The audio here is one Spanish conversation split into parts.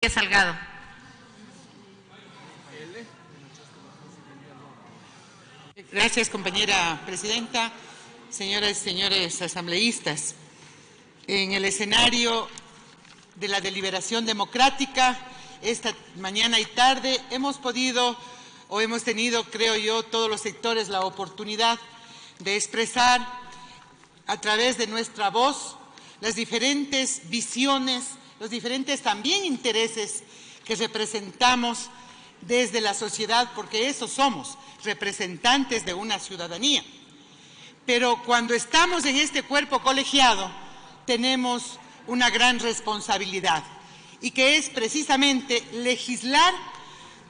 Salgado. Gracias, compañera presidenta. Señoras y señores asambleístas, en el escenario de la deliberación democrática, esta mañana y tarde hemos tenido, creo yo, todos los sectores la oportunidad de expresar a través de nuestra voz las diferentes visiones, los diferentes también intereses que representamos desde la sociedad, porque eso somos, representantes de una ciudadanía. Pero cuando estamos en este cuerpo colegiado, tenemos una gran responsabilidad, y que es precisamente legislar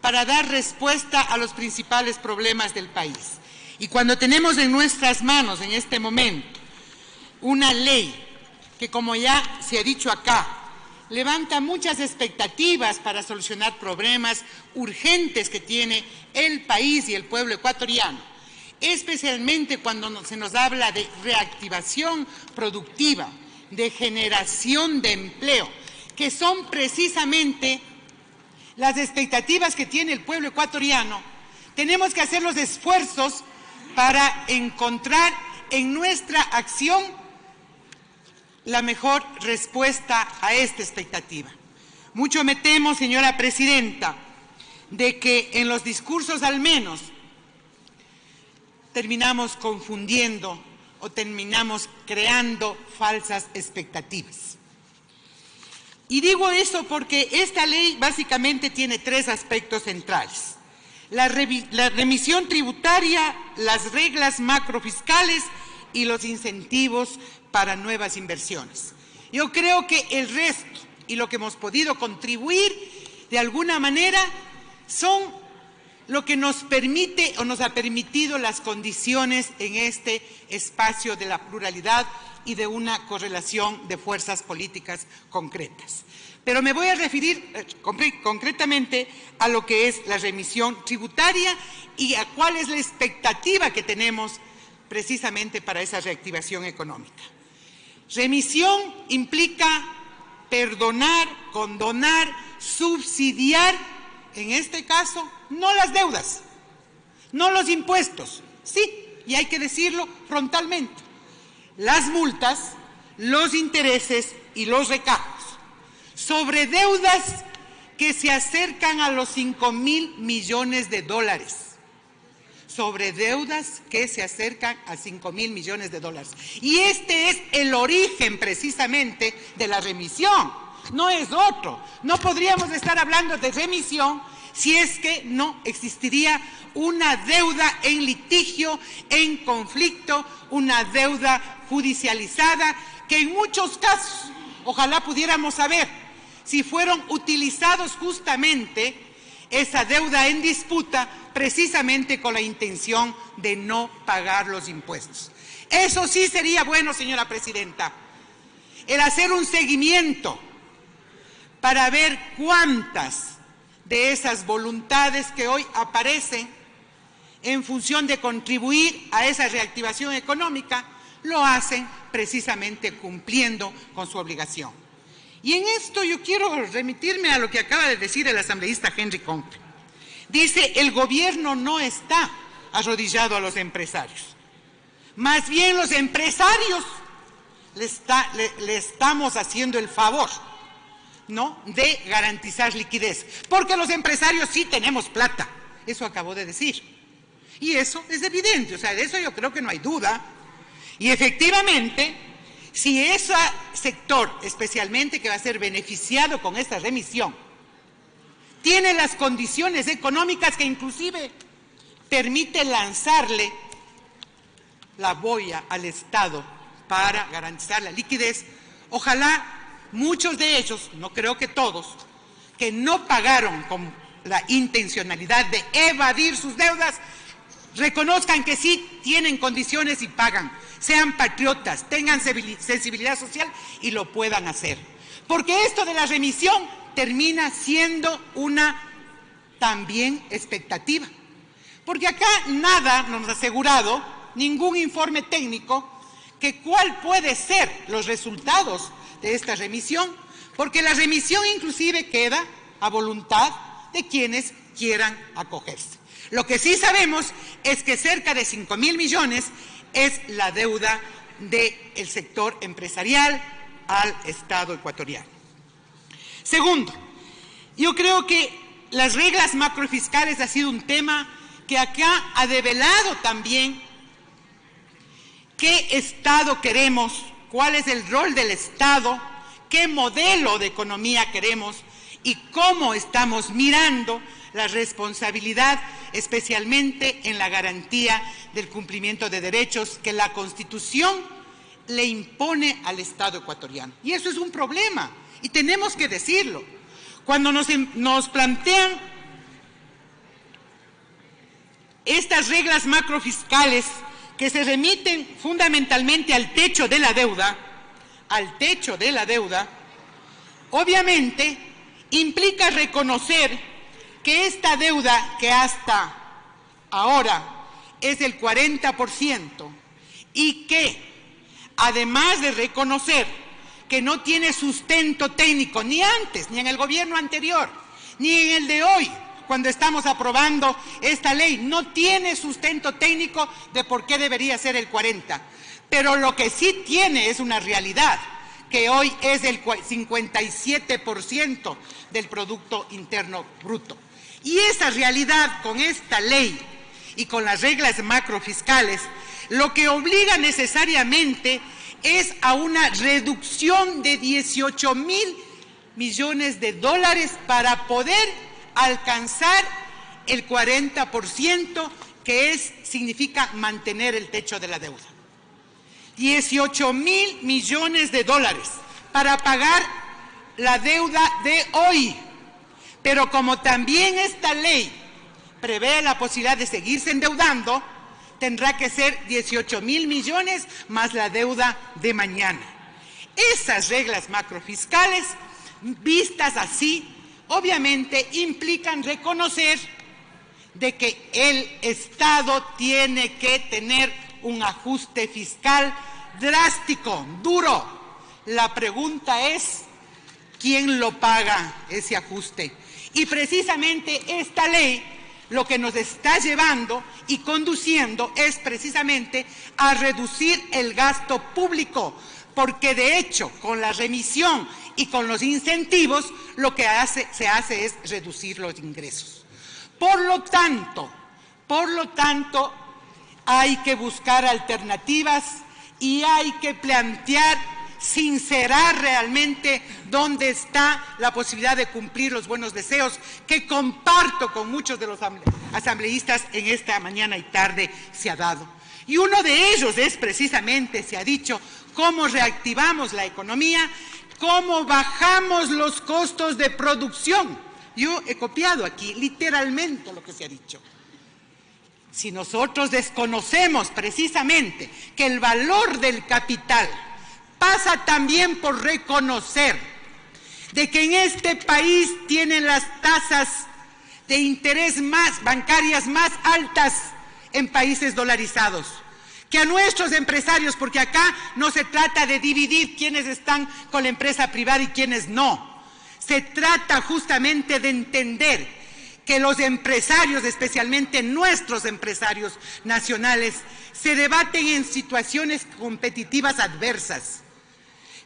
para dar respuesta a los principales problemas del país. Y cuando tenemos en nuestras manos, en este momento, una ley que, como ya se ha dicho acá, levanta muchas expectativas para solucionar problemas urgentes que tiene el país y el pueblo ecuatoriano, especialmente cuando se nos habla de reactivación productiva, de generación de empleo, que son precisamente las expectativas que tiene el pueblo ecuatoriano. Tenemos que hacer los esfuerzos para encontrar en nuestra acción la mejor respuesta a esta expectativa. Mucho me temo, señora presidenta, de que en los discursos al menos terminamos confundiendo o terminamos creando falsas expectativas. Y digo eso porque esta ley básicamente tiene tres aspectos centrales: la remisión tributaria, las reglas macrofiscales y los incentivos para nuevas inversiones. Yo creo que el resto y lo que hemos podido contribuir de alguna manera son lo que nos permite o nos ha permitido las condiciones en este espacio de la pluralidad y de una correlación de fuerzas políticas concretas. Pero me voy a referir concretamente a lo que es la remisión tributaria y a cuál es la expectativa que tenemos precisamente para esa reactivación económica. Remisión implica perdonar, condonar, subsidiar, en este caso, no las deudas, no los impuestos, sí, y hay que decirlo frontalmente, las multas, los intereses y los recargos sobre deudas que se acercan a los 5.000 millones de dólares. Sobre deudas que se acercan a 5.000 millones de dólares. Y este es el origen precisamente de la remisión, no es otro. No podríamos estar hablando de remisión si es que no existiría una deuda en litigio, en conflicto, una deuda judicializada, que en muchos casos, ojalá pudiéramos saber si fueron utilizados justamente esa deuda en disputa precisamente con la intención de no pagar los impuestos. Eso sí sería bueno, señora presidenta, el hacer un seguimiento para ver cuántas de esas voluntades que hoy aparecen en función de contribuir a esa reactivación económica lo hacen precisamente cumpliendo con su obligación. Y en esto yo quiero remitirme a lo que acaba de decir el asambleísta Henry Conque. Dice: el gobierno no está arrodillado a los empresarios. Más bien los empresarios le estamos haciendo el favor, ¿no?, de garantizar liquidez. Porque los empresarios sí tenemos plata. Eso acabó de decir. Y eso es evidente. O sea, de eso yo creo que no hay duda. Y efectivamente, si ese sector, especialmente que va a ser beneficiado con esta remisión, tiene las condiciones económicas que inclusive permite lanzarle la boya al Estado para garantizar la liquidez, ojalá muchos de ellos, no creo que todos, que no pagaron con la intencionalidad de evadir sus deudas, reconozcan que sí tienen condiciones y pagan, sean patriotas, tengan sensibilidad social y lo puedan hacer. Porque esto de la remisión termina siendo una también expectativa. Porque acá nada nos ha asegurado, ningún informe técnico, que cuál puede ser los resultados de esta remisión, porque la remisión inclusive queda a voluntad de quienes quieran acogerse. Lo que sí sabemos es que cerca de 5.000 millones es la deuda del sector empresarial al Estado ecuatoriano. Segundo, yo creo que las reglas macrofiscales ha sido un tema que acá ha develado también qué Estado queremos, cuál es el rol del Estado, qué modelo de economía queremos y cómo estamos mirando la responsabilidad, especialmente en la garantía del cumplimiento de derechos que la Constitución le impone al Estado ecuatoriano. Y eso es un problema, y tenemos que decirlo. Cuando nos plantean estas reglas macrofiscales que se remiten fundamentalmente al techo de la deuda, obviamente implica reconocer que esta deuda que hasta ahora es del 40% y que, además de reconocer que no tiene sustento técnico ni antes, ni en el gobierno anterior, ni en el de hoy, cuando estamos aprobando esta ley, no tiene sustento técnico de por qué debería ser el 40%. Pero lo que sí tiene es una realidad, que hoy es el 57% del Producto Interno Bruto. Y esa realidad, con esta ley y con las reglas macrofiscales, lo que obliga necesariamente es a una reducción de 18.000 millones de dólares para poder alcanzar el 40% que significa mantener el techo de la deuda. 18.000 millones de dólares para pagar la deuda de hoy. Pero como también esta ley prevé la posibilidad de seguirse endeudando, tendrá que ser 18.000 millones más la deuda de mañana. Esas reglas macrofiscales, vistas así, obviamente implican reconocer de que el Estado tiene que tener un ajuste fiscal drástico, duro. La pregunta es, ¿quién lo paga ese ajuste? Y precisamente esta ley lo que nos está llevando y conduciendo es precisamente a reducir el gasto público, porque de hecho con la remisión y con los incentivos lo que se hace es reducir los ingresos. Por lo tanto, hay que buscar alternativas y hay que plantear, sincerar realmente dónde está la posibilidad de cumplir los buenos deseos que comparto con muchos de los asambleístas en esta mañana y tarde se ha dado. Y uno de ellos es precisamente, se ha dicho, cómo reactivamos la economía, cómo bajamos los costos de producción. Yo he copiado aquí literalmente lo que se ha dicho. Si nosotros desconocemos precisamente que el valor del capital pasa también por reconocer de que en este país tienen las tasas de interés bancarias más altas en países dolarizados, que a nuestros empresarios, porque acá no se trata de dividir quiénes están con la empresa privada y quiénes no, se trata justamente de entender que los empresarios, especialmente nuestros empresarios nacionales, se debaten en situaciones competitivas adversas,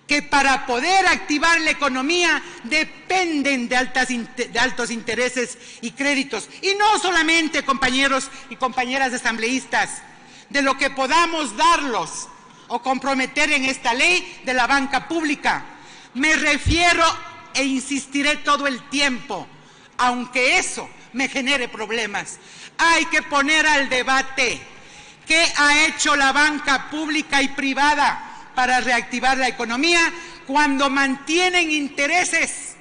que para poder activar la economía dependen de altos intereses y créditos. Y no solamente, compañeros y compañeras asambleístas, de lo que podamos darlos o comprometer en esta ley de la banca pública. Me refiero e insistiré todo el tiempo, aunque eso me genere problemas. Hay que poner al debate qué ha hecho la banca pública y privada para reactivar la economía cuando mantienen intereses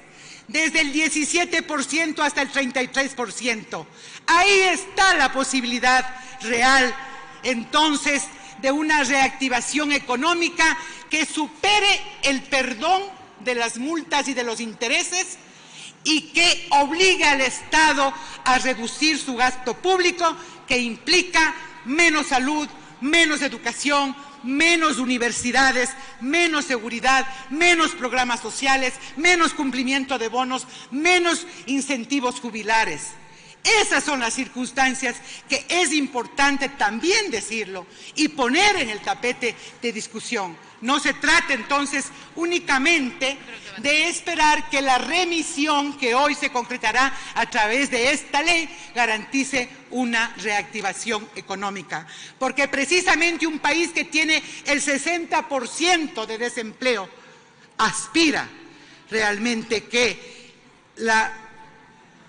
desde el 17% hasta el 33%. Ahí está la posibilidad real, entonces, de una reactivación económica que supere el perdón de las multas y de los intereses y que obligue al Estado a reducir su gasto público, que implica menos salud, menos educación, menos universidades, menos seguridad, menos programas sociales, menos cumplimiento de bonos, menos incentivos jubilares. Esas son las circunstancias que es importante también decirlo y poner en el tapete de discusión. No se trata entonces únicamente de esperar que la remisión que hoy se concretará a través de esta ley garantice una reactivación económica, porque precisamente un país que tiene el 60% de desempleo aspira realmente que la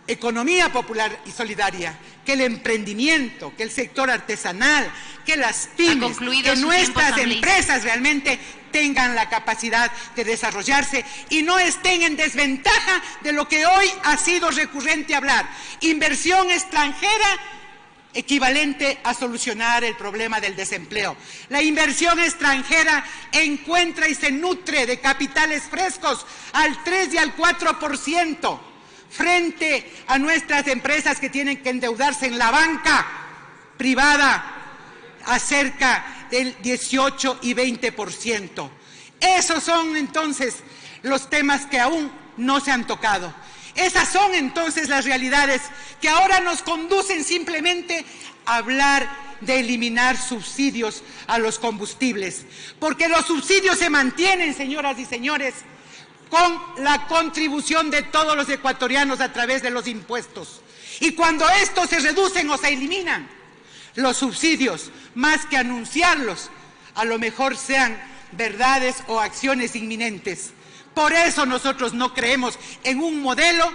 economía popular y solidaria, que el emprendimiento, que el sector artesanal, que las pymes, que nuestras empresas realmente tengan la capacidad de desarrollarse y no estén en desventaja de lo que hoy ha sido recurrente hablar. Inversión extranjera equivalente a solucionar el problema del desempleo. La inversión extranjera encuentra y se nutre de capitales frescos al 3 y al 4%. Frente a nuestras empresas que tienen que endeudarse en la banca privada a cerca del 18 y 20%. Esos son entonces los temas que aún no se han tocado. Esas son entonces las realidades que ahora nos conducen simplemente a hablar de eliminar subsidios a los combustibles, porque los subsidios se mantienen, señoras y señores, con la contribución de todos los ecuatorianos a través de los impuestos. Y cuando estos se reducen o se eliminan, los subsidios, más que anunciarlos, a lo mejor sean verdades o acciones inminentes. Por eso nosotros no creemos en un modelo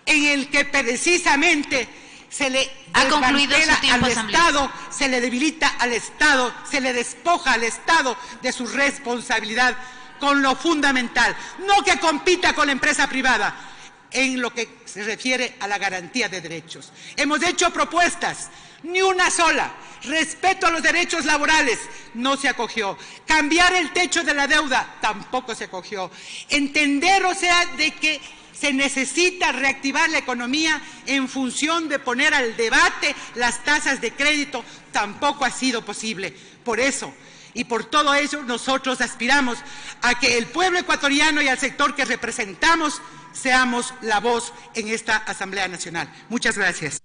en el que precisamente se le desmantela al Estado, se le debilita al Estado, se le despoja al Estado de su responsabilidad con lo fundamental, no que compita con la empresa privada, en lo que se refiere a la garantía de derechos. Hemos hecho propuestas, ni una sola. Respeto a los derechos laborales, no se acogió. Cambiar el techo de la deuda, tampoco se acogió. Entender, o sea, de que se necesita reactivar la economía en función de poner al debate las tasas de crédito, tampoco ha sido posible. Por eso, y por todo ello, nosotros aspiramos a que el pueblo ecuatoriano y al sector que representamos seamos la voz en esta Asamblea Nacional. Muchas gracias.